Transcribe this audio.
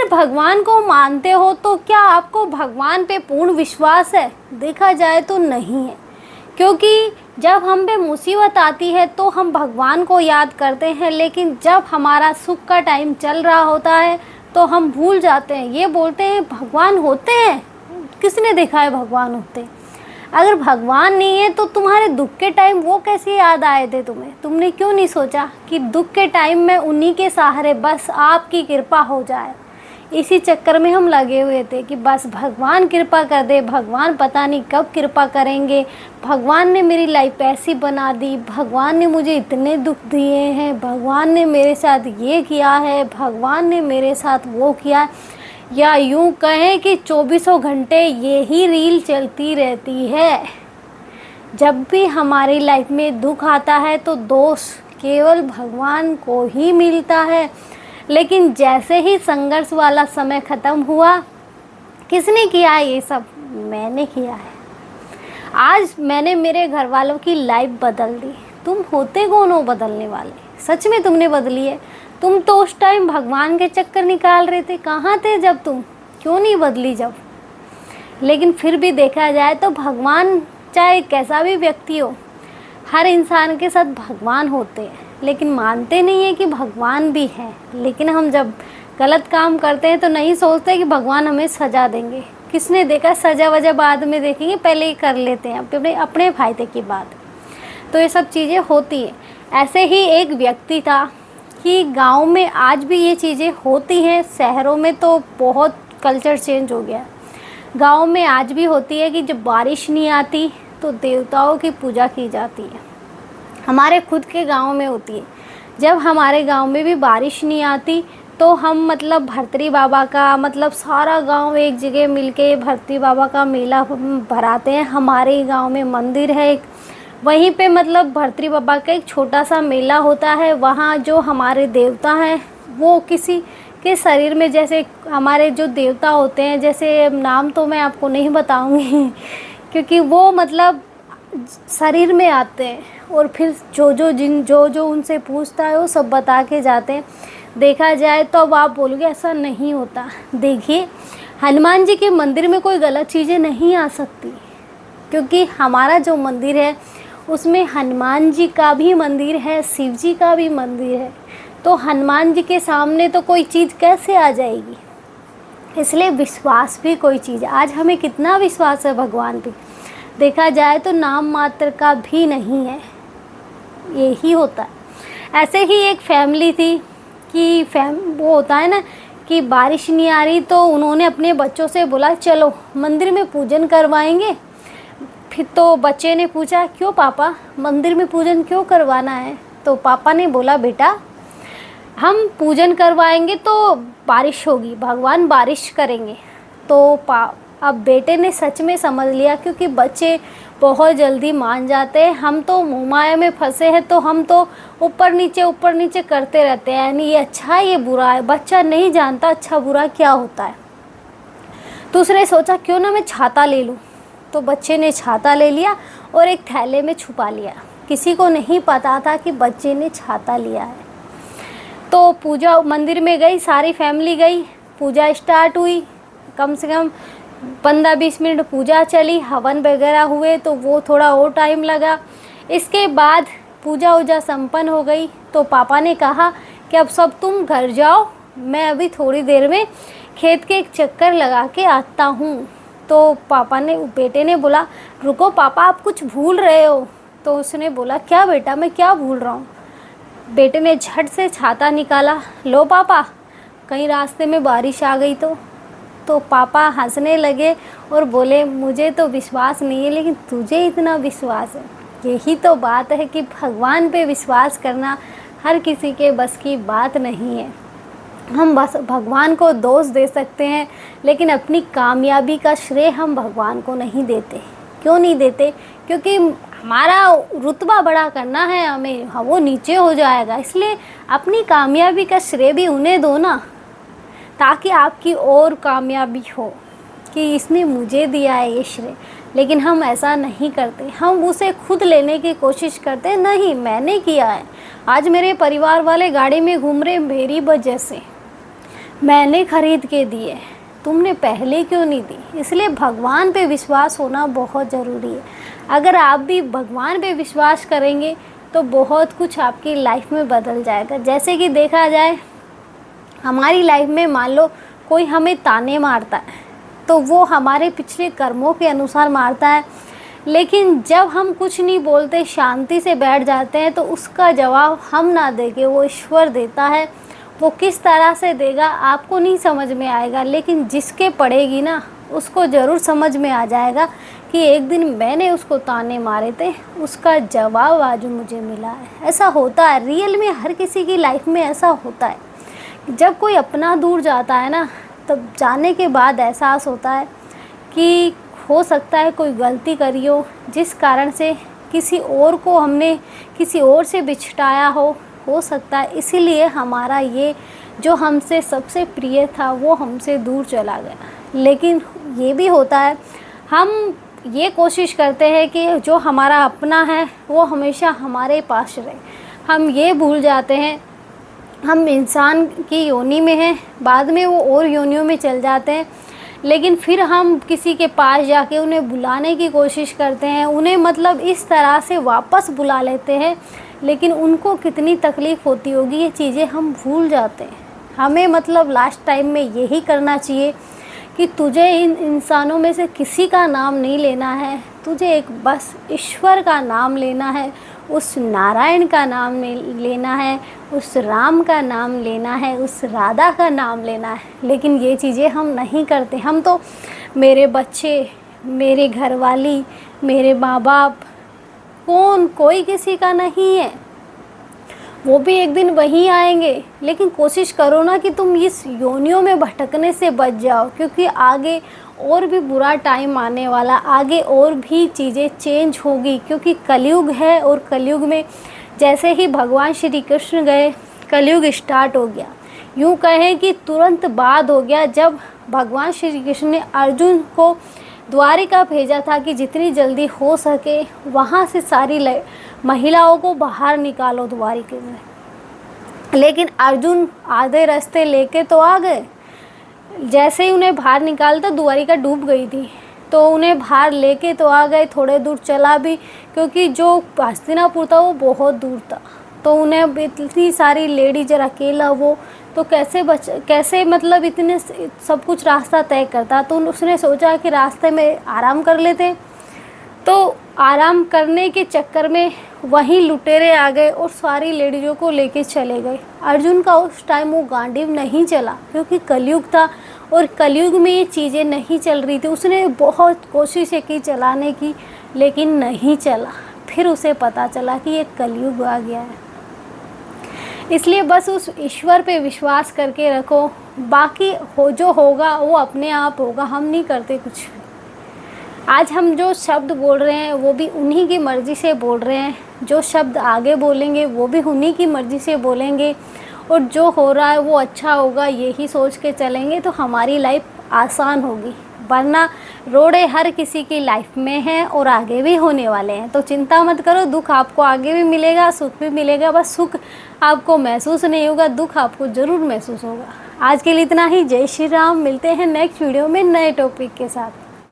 भगवान को मानते हो तो क्या आपको भगवान पे पूर्ण विश्वास है? देखा जाए तो नहीं है, क्योंकि जब हम पे मुसीबत आती है तो हम भगवान को याद करते हैं, लेकिन जब हमारा सुख का टाइम चल रहा होता है तो हम भूल जाते हैं। ये बोलते हैं भगवान होते हैं, किसने देखा है भगवान होते? अगर भगवान नहीं है तो तुम्हारे दुख के टाइम वो कैसे याद आए थे तुम्हें? तुमने क्यों नहीं सोचा कि दुख के टाइम में उन्हीं के सहारे बस आपकी कृपा हो जाए? इसी चक्कर में हम लगे हुए थे कि बस भगवान कृपा कर दे, भगवान पता नहीं कब कृपा करेंगे, भगवान ने मेरी लाइफ ऐसी बना दी, भगवान ने मुझे इतने दुख दिए हैं, भगवान ने मेरे साथ ये किया है, भगवान ने मेरे साथ वो किया है। या यूँ कहें कि 24 घंटे ये ही रील चलती रहती है। जब भी हमारी लाइफ में दुख आता है तो दोष केवल भगवान को ही मिलता है, लेकिन जैसे ही संघर्ष वाला समय ख़त्म हुआ, किसने किया है ये सब? मैंने किया है। आज मैंने मेरे घर वालों की लाइफ बदल दी। तुम होते कौन हो बदलने वाले? सच में तुमने बदली है। तुम तो उस टाइम भगवान के चक्कर निकाल रहे थे, कहाँ थे जब तुम? क्यों नहीं बदली जब? लेकिन फिर भी देखा जाए तो भगवान चाहे कैसा भी व्यक्ति हो, हर इंसान के साथ भगवान होते हैं, लेकिन मानते नहीं है कि भगवान भी है। लेकिन हम जब गलत काम करते हैं तो नहीं सोचते कि भगवान हमें सज़ा देंगे। किसने देखा? सज़ा वजह बाद में देखेंगे, पहले ही कर लेते हैं अपने फ़ायदे की बात। तो ये सब चीज़ें होती हैं। ऐसे ही एक व्यक्ति था कि गांव में आज भी ये चीज़ें होती हैं, शहरों में तो बहुत कल्चर चेंज हो गया। गांव में आज भी होती है कि जब बारिश नहीं आती तो देवताओं की पूजा की जाती है। हमारे खुद के गांव में होती है। जब हमारे गांव में भी बारिश नहीं आती तो हम भरतरी बाबा का सारा गांव एक जगह मिलके भरतरी बाबा का मेला भराते हैं। हमारे ही गांव में मंदिर है एक, वहीं पे भरतरी बाबा का एक छोटा सा मेला होता है। वहाँ जो हमारे देवता हैं वो किसी के शरीर में, जैसे हमारे जो देवता होते हैं, जैसे नाम तो मैं आपको नहीं बताऊंगी क्योंकि वो शरीर में आते हैं और फिर जो उनसे पूछता है वो सब बता के जाते हैं। देखा जाए तो अब आप बोलोगे ऐसा नहीं होता। देखिए, हनुमान जी के मंदिर में कोई गलत चीज़ें नहीं आ सकती, क्योंकि हमारा जो मंदिर है उसमें हनुमान जी का भी मंदिर है, शिव जी का भी मंदिर है। तो हनुमान जी के सामने तो कोई चीज़ कैसे आ जाएगी? इसलिए विश्वास भी कोई चीज़। आज हमें कितना विश्वास है भगवान पे, देखा जाए तो नाम मात्र का भी नहीं है। यही होता है। ऐसे ही एक फैमिली थी कि वो होता है ना कि बारिश नहीं आ रही तो उन्होंने अपने बच्चों से बोला चलो मंदिर में पूजन करवाएंगे। फिर तो बच्चे ने पूछा क्यों पापा, मंदिर में पूजन क्यों करवाना है? तो पापा ने बोला बेटा हम पूजन करवाएंगे तो बारिश होगी, भगवान बारिश करेंगे। तो अब बेटे ने सच में समझ लिया, क्योंकि बच्चे बहुत जल्दी मान जाते हैं। हम तो मुँह माया में फंसे हैं तो हम तो ऊपर नीचे करते रहते हैं, यानी ये अच्छा है ये बुरा है। बच्चा नहीं जानता अच्छा बुरा क्या होता है। तो उसने सोचा क्यों ना मैं छाता ले लूँ। तो बच्चे ने छाता ले लिया और एक थैले में छुपा लिया। किसी को नहीं पता था कि बच्चे ने छाता लिया है। तो पूजा मंदिर में गई, सारी फैमिली गई, पूजा स्टार्ट हुई। कम से कम 15-20 मिनट पूजा चली, हवन वगैरह हुए तो वो थोड़ा और टाइम लगा। इसके बाद पूजा वूजा संपन्न हो गई तो पापा ने कहा कि अब सब तुम घर जाओ, मैं अभी थोड़ी देर में खेत के एक चक्कर लगा के आता हूँ। तो बेटे ने बोला रुको पापा आप कुछ भूल रहे हो। तो उसने बोला क्या बेटा, मैं क्या भूल रहा हूँ? बेटे ने झट से छाता निकाला, लो पापा कहीं रास्ते में बारिश आ गई तो पापा हंसने लगे और बोले मुझे तो विश्वास नहीं है लेकिन तुझे इतना विश्वास है। यही तो बात है कि भगवान पे विश्वास करना हर किसी के बस की बात नहीं है। हम बस भगवान को दोष दे सकते हैं, लेकिन अपनी कामयाबी का श्रेय हम भगवान को नहीं देते। क्यों नहीं देते? क्योंकि हमारा रुतबा बड़ा करना है हमें, वो नीचे हो जाएगा। इसलिए अपनी कामयाबी का श्रेय भी उन्हें दो ना, ताकि आपकी और कामयाबी हो कि इसने मुझे दिया है ये श्रेय। लेकिन हम ऐसा नहीं करते, हम उसे खुद लेने की कोशिश करते, नहीं मैंने किया है। आज मेरे परिवार वाले गाड़ी में घूम रहे मेरी वजह से, मैंने खरीद के दिए, तुमने पहले क्यों नहीं दी। इसलिए भगवान पे विश्वास होना बहुत ज़रूरी है। अगर आप भी भगवान पे विश्वास करेंगे तो बहुत कुछ आपकी लाइफ में बदल जाएगा। जैसे कि देखा जाए, हमारी लाइफ में मान लो कोई हमें ताने मारता है तो वो हमारे पिछले कर्मों के अनुसार मारता है, लेकिन जब हम कुछ नहीं बोलते, शांति से बैठ जाते हैं, तो उसका जवाब हम ना देके वो ईश्वर देता है। वो किस तरह से देगा आपको नहीं समझ में आएगा, लेकिन जिसके पड़ेगी ना उसको ज़रूर समझ में आ जाएगा कि एक दिन मैंने उसको ताने मारे थे, उसका जवाब आज मुझे मिला है। ऐसा होता है, रियल में हर किसी की लाइफ में ऐसा होता है। जब कोई अपना दूर जाता है ना, तब जाने के बाद एहसास होता है कि हो सकता है कोई गलती करी हो, जिस कारण से किसी और को हमने किसी और से बिछटाया हो सकता है इसीलिए हमारा ये जो हमसे सबसे प्रिय था वो हमसे दूर चला गया। लेकिन ये भी होता है, हम ये कोशिश करते हैं कि जो हमारा अपना है वो हमेशा हमारे पास रहे। हम ये भूल जाते हैं हम इंसान की योनि में हैं, बाद में वो और योनियों में चल जाते हैं, लेकिन फिर हम किसी के पास जाके उन्हें बुलाने की कोशिश करते हैं, उन्हें मतलब इस तरह से वापस बुला लेते हैं, लेकिन उनको कितनी तकलीफ़ होती होगी ये चीज़ें हम भूल जाते हैं। हमें मतलब लास्ट टाइम में यही करना चाहिए कि तुझे इन इंसानों में से किसी का नाम नहीं लेना है, तुझे एक बस ईश्वर का नाम लेना है, उस नारायण का नाम लेना है, उस राम का नाम लेना है, उस राधा का नाम लेना है। लेकिन ये चीज़ें हम नहीं करते। हम तो मेरे बच्चे, मेरे घरवाली, मेरे माँ बाप, कोई किसी का नहीं है, वो भी एक दिन वहीं आएंगे। लेकिन कोशिश करो ना कि तुम इस योनियों में भटकने से बच जाओ, क्योंकि आगे और भी बुरा टाइम आने वाला, आगे और भी चीज़ें चेंज होगी, क्योंकि कलयुग है। और कलयुग में जैसे ही भगवान श्री कृष्ण गए, कलयुग स्टार्ट हो गया। यूँ कहें कि तुरंत बाद हो गया, जब भगवान श्री कृष्ण ने अर्जुन को द्वारिका भेजा था कि जितनी जल्दी हो सके वहाँ से सारी महिलाओं को बाहर निकालो द्वारिका में। लेकिन अर्जुन आधे रास्ते लेके तो आ गए, जैसे ही उन्हें बाहर निकालता द्वारिका डूब गई थी, तो उन्हें बाहर लेके तो आ गए, थोड़े दूर चला भी, क्योंकि जो हस्तिनापुर था वो बहुत दूर था। तो उन्हें इतनी सारी लेडीज अकेला वो तो कैसे मतलब इतने सब कुछ रास्ता तय करता। तो उसने सोचा कि रास्ते में आराम कर लेते, तो आराम करने के चक्कर में वहीं लुटेरे आ गए और सारी लेडीज़ों को लेके चले गए। अर्जुन का उस टाइम वो गांडीव नहीं चला, क्योंकि कलयुग था और कलयुग में ये चीज़ें नहीं चल रही थी। उसने बहुत कोशिशें की चलाने की, लेकिन नहीं चला। फिर उसे पता चला कि ये कलयुग आ गया है। इसलिए बस उस ईश्वर पे विश्वास करके रखो, बाकी जो होगा वो अपने आप होगा, हम नहीं करते कुछ भी। आज हम जो शब्द बोल रहे हैं वो भी उन्हीं की मर्ज़ी से बोल रहे हैं, जो शब्द आगे बोलेंगे वो भी उन्हीं की मर्ज़ी से बोलेंगे, और जो हो रहा है वो अच्छा होगा यही सोच के चलेंगे तो हमारी लाइफ आसान होगी। वरना रोड़े हर किसी की लाइफ में हैं और आगे भी होने वाले हैं। तो चिंता मत करो, दुख आपको आगे भी मिलेगा, सुख भी मिलेगा। बस सुख आपको महसूस नहीं होगा, दुख आपको ज़रूर महसूस होगा। आज के लिए इतना ही। जय श्री राम। मिलते हैं नेक्स्ट वीडियो में नए टॉपिक के साथ।